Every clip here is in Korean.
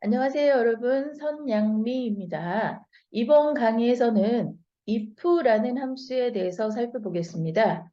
안녕하세요, 여러분. 선양미입니다. 이번 강의에서는 if라는 함수에 대해서 살펴보겠습니다.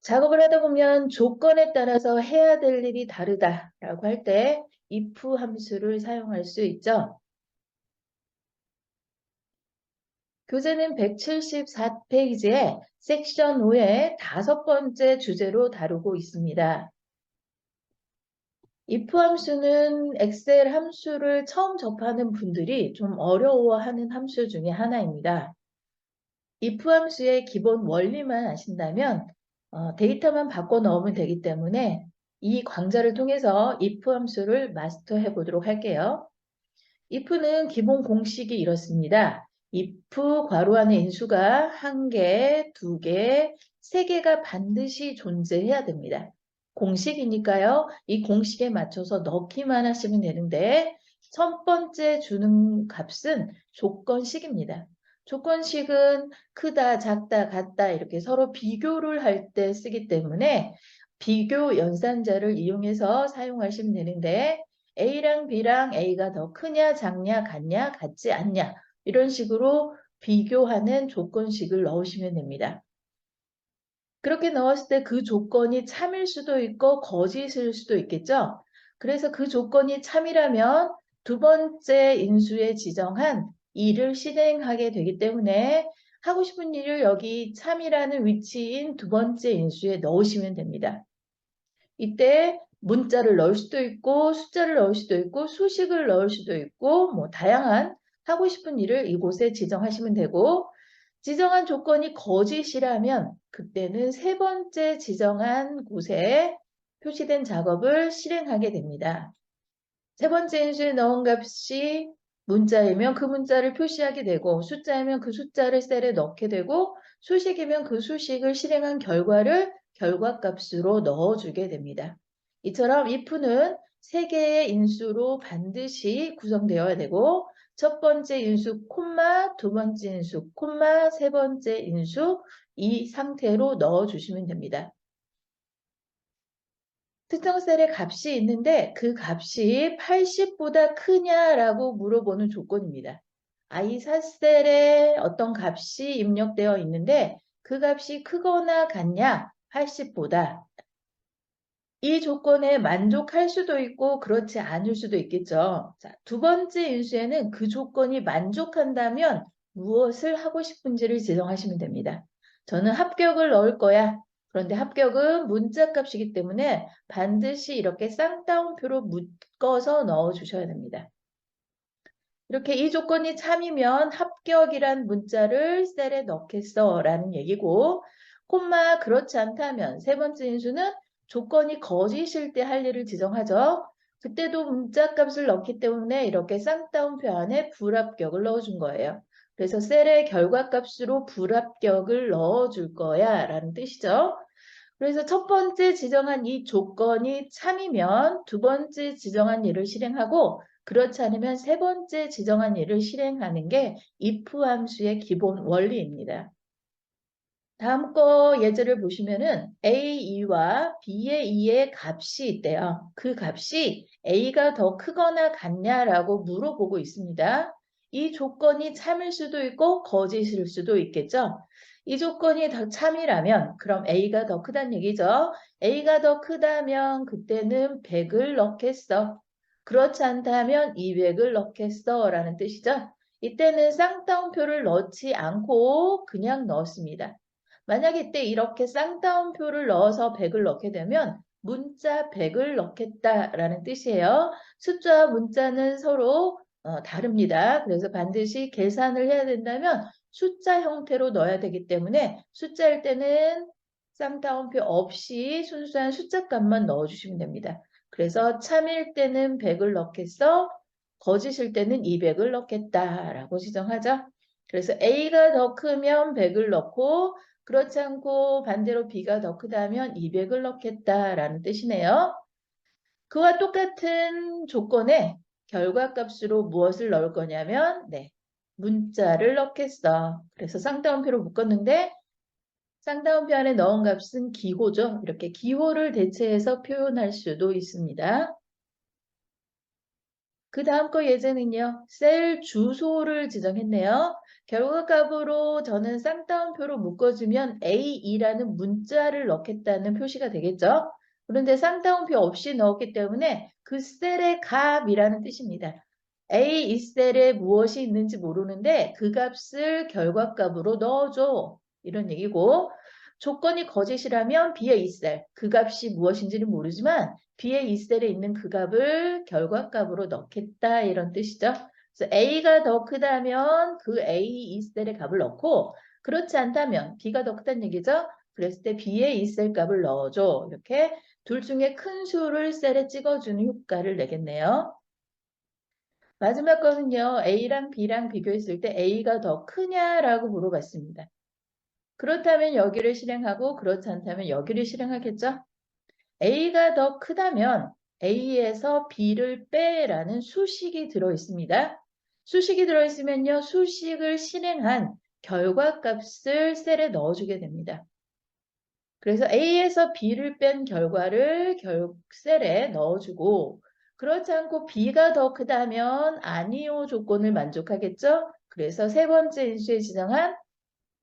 작업을 하다 보면 조건에 따라서 해야 될 일이 다르다라고 할 때 if 함수를 사용할 수 있죠. 교재는 174페이지에 섹션 5의 5번째 주제로 다루고 있습니다. if 함수는 엑셀 함수를 처음 접하는 분들이 좀 어려워하는 함수 중에 하나입니다. if 함수의 기본 원리만 아신다면 데이터만 바꿔 넣으면 되기 때문에 이 강좌를 통해서 if 함수를 마스터해 보도록 할게요. if는 기본 공식이 이렇습니다. if 괄호 안에 인수가 1개, 2개, 3개가 반드시 존재해야 됩니다. 공식이니까요. 이 공식에 맞춰서 넣기만 하시면 되는데 첫 번째 주는 값은 조건식입니다. 조건식은 크다, 작다, 같다 이렇게 서로 비교를 할 때 쓰기 때문에 비교 연산자를 이용해서 사용하시면 되는데 A랑 B랑 A가 더 크냐, 작냐, 같냐, 같지 않냐 이런 식으로 비교하는 조건식을 넣으시면 됩니다. 그렇게 넣었을 때 그 조건이 참일 수도 있고 거짓일 수도 있겠죠. 그래서 그 조건이 참이라면 두 번째 인수에 지정한 일을 실행하게 되기 때문에 하고 싶은 일을 여기 참이라는 위치인 두 번째 인수에 넣으시면 됩니다. 이때 문자를 넣을 수도 있고 숫자를 넣을 수도 있고 수식을 넣을 수도 있고 뭐 다양한 하고 싶은 일을 이곳에 지정하시면 되고 지정한 조건이 거짓이라면 그때는 세 번째 지정한 곳에 표시된 작업을 실행하게 됩니다. 세 번째 인수에 넣은 값이 문자이면 그 문자를 표시하게 되고 숫자이면 그 숫자를 셀에 넣게 되고 수식이면 그 수식을 실행한 결과를 결과값으로 넣어주게 됩니다. 이처럼 if는 세 개의 인수로 반드시 구성되어야 되고 첫 번째 인수 콤마, 두 번째 인수 콤마, 세 번째 인수 이 상태로 넣어주시면 됩니다. 특정 셀에 값이 있는데 그 값이 80보다 크냐라고 물어보는 조건입니다. i4 셀에 어떤 값이 입력되어 있는데 그 값이 크거나 같냐 80보다 이 조건에 만족할 수도 있고 그렇지 않을 수도 있겠죠. 자, 두 번째 인수에는 그 조건이 만족한다면 무엇을 하고 싶은지를 지정하시면 됩니다. 저는 합격을 넣을 거야. 그런데 합격은 문자 값이기 때문에 반드시 이렇게 쌍따옴표로 묶어서 넣어 주셔야 됩니다. 이렇게 이 조건이 참이면 합격이란 문자를 셀에 넣겠어 라는 얘기고 콤마 그렇지 않다면 세 번째 인수는 조건이 거짓일 때 할 일을 지정하죠. 그때도 문자 값을 넣기 때문에 이렇게 쌍따옴표 안에 불합격을 넣어준 거예요. 그래서 셀의 결과값으로 불합격을 넣어줄 거야 라는 뜻이죠. 그래서 첫 번째 지정한 이 조건이 참이면 두 번째 지정한 일을 실행하고 그렇지 않으면 세 번째 지정한 일을 실행하는 게 if 함수의 기본 원리입니다. 다음 거 예제를 보시면은 A2와 B의 2의 값이 있대요. 그 값이 A가 더 크거나 같냐라고 물어보고 있습니다. 이 조건이 참일 수도 있고 거짓일 수도 있겠죠. 이 조건이 더 참이라면 그럼 A가 더 크다는 얘기죠. A가 더 크다면 그때는 100을 넣겠어. 그렇지 않다면 200을 넣겠어 라는 뜻이죠. 이때는 쌍따옴표를 넣지 않고 그냥 넣습니다. 만약 이때 이렇게 쌍따옴표를 넣어서 100을 넣게 되면 문자 100을 넣겠다라는 뜻이에요. 숫자와 문자는 서로 다릅니다. 그래서 반드시 계산을 해야 된다면 숫자 형태로 넣어야 되기 때문에 숫자일 때는 쌍따옴표 없이 순수한 숫자 값만 넣어주시면 됩니다. 그래서 참일 때는 100을 넣겠어, 거짓일 때는 200을 넣겠다라고 지정하죠. 그래서 A가 더 크면 100을 넣고 그렇지 않고 반대로 B가 더 크다면 200을 넣겠다라는 뜻이네요. 그와 똑같은 조건에 결과값으로 무엇을 넣을 거냐면 문자를 넣겠어. 그래서 쌍따옴표로 묶었는데 쌍따옴표 안에 넣은 값은 기호죠. 이렇게 기호를 대체해서 표현할 수도 있습니다. 그 다음 거 예제는요. 셀 주소를 지정했네요. 결과값으로 저는 쌍따옴표로 묶어주면 A2라는 문자를 넣겠다는 표시가 되겠죠. 그런데 쌍따옴표 없이 넣었기 때문에 그 셀의 값이라는 뜻입니다. A 이 셀에 무엇이 있는지 모르는데 그 값을 결과값으로 넣어줘. 이런 얘기고 조건이 거짓이라면 B의 이 셀, 그 값이 무엇인지는 모르지만 B의 이 셀에 있는 그 값을 결과값으로 넣겠다 이런 뜻이죠. 그래서 A가 더 크다면 그 A 이 셀의 값을 넣고 그렇지 않다면 B가 더 크다는 얘기죠. 그랬을 때 B의 이 셀 값을 넣어줘. 이렇게 둘 중에 큰 수를 셀에 찍어주는 효과를 내겠네요. 마지막 거는요. A랑 B랑 비교했을 때 A가 더 크냐라고 물어봤습니다. 그렇다면 여기를 실행하고 그렇지 않다면 여기를 실행하겠죠. A가 더 크다면 A에서 B를 빼라는 수식이 들어있습니다. 수식이 들어있으면요. 수식을 실행한 결과값을 셀에 넣어주게 됩니다. 그래서 A에서 B를 뺀 결과를 셀에 넣어주고 그렇지 않고 B가 더 크다면 아니요 조건을 만족하겠죠. 그래서 세 번째 인수에 지정한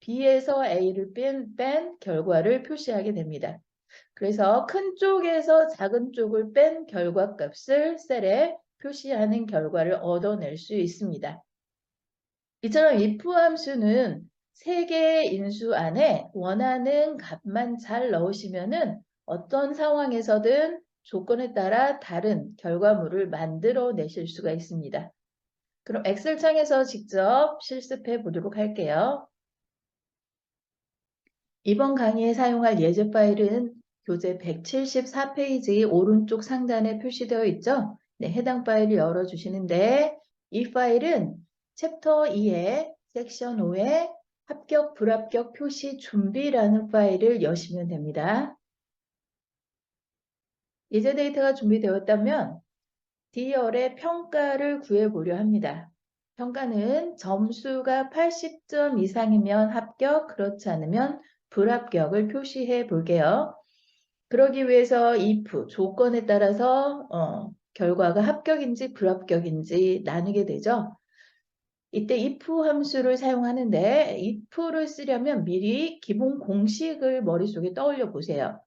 B에서 A를 뺀 결과를 표시하게 됩니다. 그래서 큰 쪽에서 작은 쪽을 뺀 결과값을 셀에 표시하는 결과를 얻어낼 수 있습니다. 이처럼 if 함수는 세 개의 인수 안에 원하는 값만 잘 넣으시면은 어떤 상황에서든 조건에 따라 다른 결과물을 만들어 내실 수가 있습니다. 그럼 엑셀 창에서 직접 실습해 보도록 할게요. 이번 강의에 사용할 예제 파일은 교재 174페이지 오른쪽 상단에 표시되어 있죠? 네, 해당 파일을 열어주시는데 이 파일은 챕터 2의 섹션 5의 합격, 불합격 표시 준비라는 파일을 여시면 됩니다. 예제 데이터가 준비되었다면 D열의 평가를 구해보려 합니다. 평가는 점수가 80점 이상이면 합격, 그렇지 않으면 불합격을 표시해 볼게요. 그러기 위해서 if, 조건에 따라서 결과가 합격인지 불합격인지 나누게 되죠. 이때 if 함수를 사용하는데 if를 쓰려면 미리 기본 공식을 머릿속에 떠올려 보세요.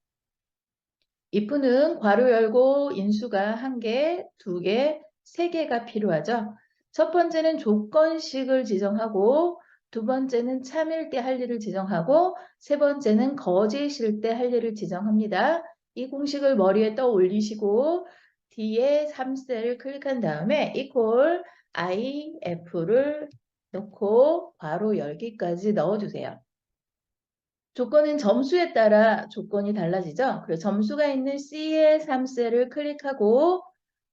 if는 괄호 열고 인수가 1개, 2개, 3개가 필요하죠. 첫 번째는 조건식을 지정하고 두 번째는 참일 때 할 일을 지정하고 세 번째는 거짓일 때 할 일을 지정합니다. 이 공식을 머리에 떠올리시고 D에 3셀을 클릭한 다음에 equal if를 넣고 괄호 열기까지 넣어주세요. 조건은 점수에 따라 조건이 달라지죠. 그래서 점수가 있는 C의 3셀을 클릭하고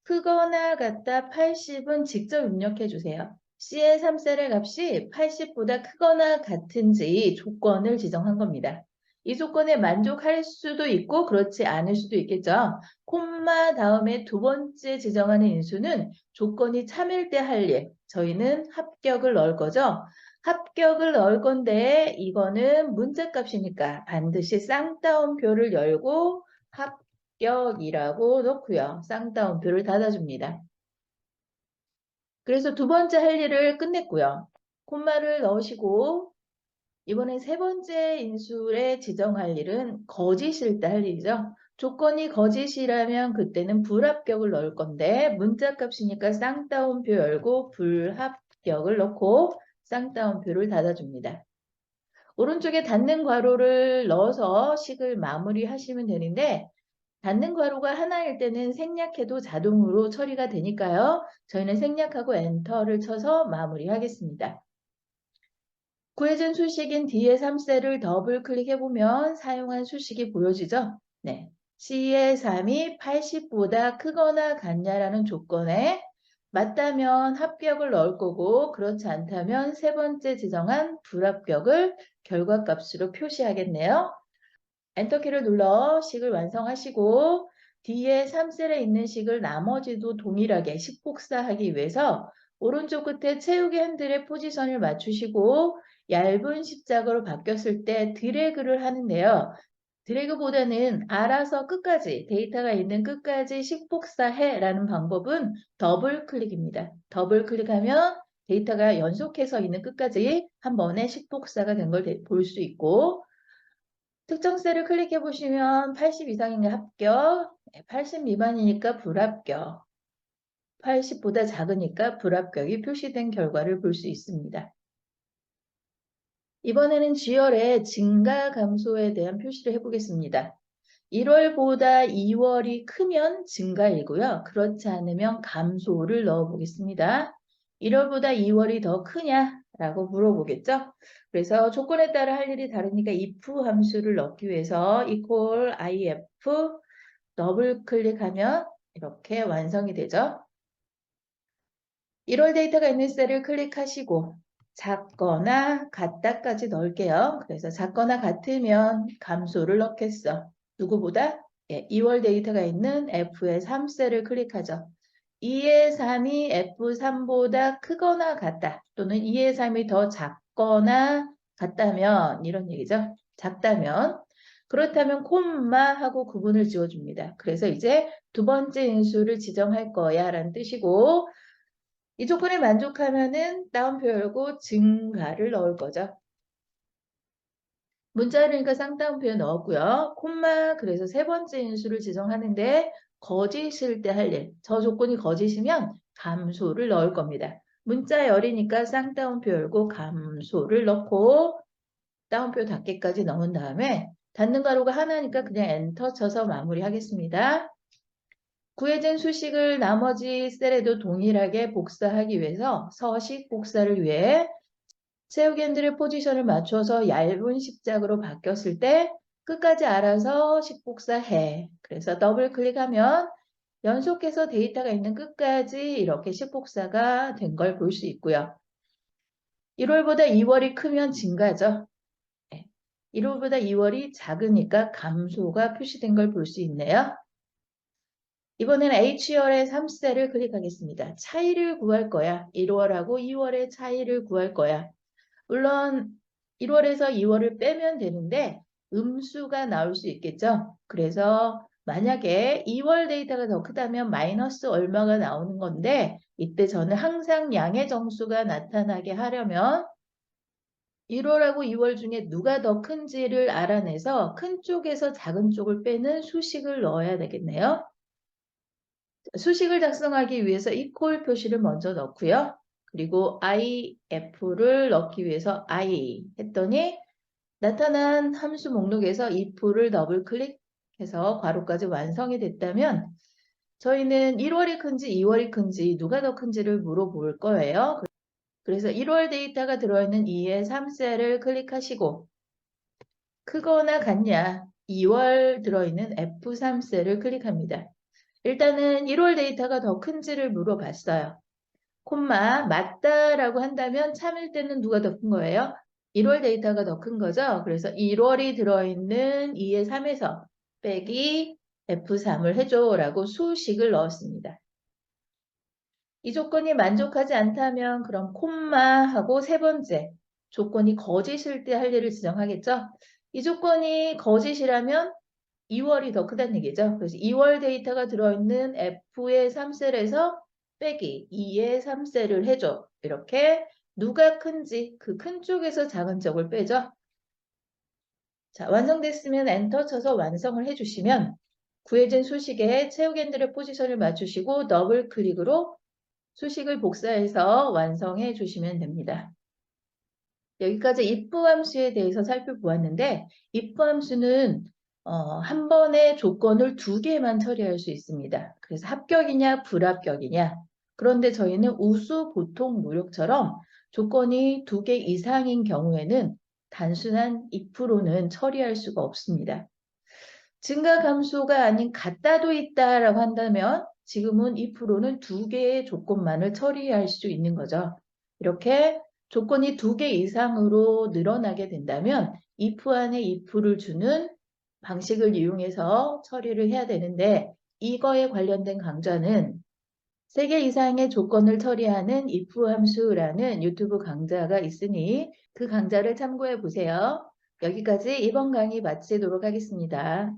크거나 같다 80은 직접 입력해 주세요. C의 3셀의 값이 80보다 크거나 같은지 조건을 지정한 겁니다. 이 조건에 만족할 수도 있고 그렇지 않을 수도 있겠죠. 콤마 다음에 두 번째 지정하는 인수는 조건이 참일 때 할 일, 저희는 합격을 넣을 거죠. 합격을 넣을 건데 이거는 문자값이니까 반드시 쌍따옴표를 열고 합격이라고 넣고요. 쌍따옴표를 닫아줍니다. 그래서 두 번째 할 일을 끝냈고요. 콤마를 넣으시고 이번엔 세 번째 인수에 지정할 일은 거짓일 때 할 일이죠. 조건이 거짓이라면 그때는 불합격을 넣을 건데 문자값이니까 쌍따옴표 열고 불합격을 넣고 쌍따옴표를 닫아줍니다. 오른쪽에 닫는 괄호를 넣어서 식을 마무리하시면 되는데 닫는 괄호가 하나일 때는 생략해도 자동으로 처리가 되니까요. 저희는 생략하고 엔터를 쳐서 마무리하겠습니다. 구해준 수식인 D의 3셀을 더블 클릭해보면 사용한 수식이 보여지죠? 네. C의 3이 80보다 크거나 같냐라는 조건에 맞다면 합격을 넣을 거고 그렇지 않다면 세 번째 지정한 불합격을 결과값으로 표시하겠네요. 엔터키를 눌러 식을 완성하시고 D의 3셀에 있는 식을 나머지도 동일하게 식복사하기 위해서 오른쪽 끝에 채우기 핸들의 포지션을 맞추시고 얇은 십자가로 바뀌었을 때 드래그를 하는데요. 드래그보다는 알아서 끝까지, 데이터가 있는 끝까지 식복사해 라는 방법은 더블 클릭입니다. 더블 클릭하면 데이터가 연속해서 있는 끝까지 한 번에 식복사가 된 걸 볼 수 있고, 특정 셀을 클릭해 보시면 80 이상이니까 합격, 80 미만이니까 불합격, 80보다 작으니까 불합격이 표시된 결과를 볼 수 있습니다. 이번에는 G열의 증가 감소에 대한 표시를 해보겠습니다. 1월보다 2월이 크면 증가이고요. 그렇지 않으면 감소를 넣어보겠습니다. 1월보다 2월이 더 크냐라고 물어보겠죠. 그래서 조건에 따라 할 일이 다르니까 if 함수를 넣기 위해서 equal if 더블 클릭하면 이렇게 완성이 되죠. 1월 데이터가 있는 셀을 클릭하시고 작거나 같다까지 넣을게요. 그래서 작거나 같으면 감소를 넣겠어. 누구보다? 2월 데이터가 있는 F의 3셀을 클릭하죠. 2의 3이 F3보다 크거나 같다. 또는 2의 3이 더 작거나 같다면 이런 얘기죠. 작다면. 그렇다면 콤마 하고 구분을 지어줍니다. 그래서 이제 두 번째 인수를 지정할 거야 라는 뜻이고 이 조건에 만족하면은 따옴표 열고 증가를 넣을 거죠. 문자를 쌍따옴표에 넣었고요. 콤마 그래서 세 번째 인수를 지정하는데 거짓일 때 할 일. 저 조건이 거짓이면 감소를 넣을 겁니다. 문자 열이니까 쌍따옴표 열고 감소를 넣고 따옴표 닫기까지 넣은 다음에 닫는 가로가 하나니까 그냥 엔터 쳐서 마무리하겠습니다. 구해진 수식을 나머지 셀에도 동일하게 복사하기 위해서 서식 복사를 위해 세우겐들의 포지션을 맞춰서 얇은 십자그로 바뀌었을 때 끝까지 알아서 식복사해. 그래서 더블 클릭하면 연속해서 데이터가 있는 끝까지 이렇게 식복사가 된 걸 볼 수 있고요. 1월보다 2월이 크면 증가죠. 1월보다 2월이 작으니까 감소가 표시된 걸 볼 수 있네요. 이번에는 H열의 3셀을 클릭하겠습니다. 차이를 구할 거야. 1월하고 2월의 차이를 구할 거야. 물론 1월에서 2월을 빼면 되는데 음수가 나올 수 있겠죠. 그래서 만약에 2월 데이터가 더 크다면 마이너스 얼마가 나오는 건데 이때 저는 항상 양의 정수가 나타나게 하려면 1월하고 2월 중에 누가 더 큰지를 알아내서 큰 쪽에서 작은 쪽을 빼는 수식을 넣어야 되겠네요. 수식을 작성하기 위해서 equal 표시를 먼저 넣고요. 그리고 if를 넣기 위해서 I 했더니 나타난 함수 목록에서 if를 더블 클릭해서 괄호까지 완성이 됐다면 저희는 1월이 큰지 2월이 큰지 누가 더 큰지를 물어볼 거예요. 그래서 1월 데이터가 들어있는 2의 3셀을 클릭하시고 크거나 같냐 2월 들어있는 F3셀을 클릭합니다. 일단은 1월 데이터가 더 큰지를 물어봤어요. 콤마 맞다라고 한다면 참일 때는 누가 더 큰 거예요? 1월 데이터가 더 큰 거죠. 그래서 1월이 들어있는 2의 3에서 빼기 F3을 해줘 라고 수식을 넣었습니다. 이 조건이 만족하지 않다면 그럼 콤마 하고 세 번째 조건이 거짓일 때 할 일을 지정하겠죠. 이 조건이 거짓이라면 2월이 더 크다는 얘기죠. 그래서 2월 데이터가 들어있는 F의 3셀에서 빼기 2의 3셀을 해줘. 이렇게 누가 큰지 그 큰 쪽에서 작은 쪽을 빼죠. 자, 완성됐으면 엔터 쳐서 완성을 해주시면 구해진 수식에 채우겐들의 포지션을 맞추시고 더블 클릭으로 수식을 복사해서 완성해 주시면 됩니다. 여기까지 if 함수에 대해서 살펴보았는데 if 함수는 한 번에 조건을 두 개만 처리할 수 있습니다. 그래서 합격이냐 불합격이냐. 그런데 저희는 우수 보통 무력처럼 조건이 두 개 이상인 경우에는 단순한 if로는 처리할 수가 없습니다. 증가 감소가 아닌 같다도 있다라고 한다면 지금은 if로는 두 개의 조건만을 처리할 수 있는 거죠. 이렇게 조건이 두 개 이상으로 늘어나게 된다면 if 안에 if를 주는 방식을 이용해서 처리를 해야 되는데 이거에 관련된 강좌는 3개 이상의 조건을 처리하는 if 함수라는 유튜브 강좌가 있으니 그 강좌를 참고해 보세요. 여기까지 이번 강의 마치도록 하겠습니다.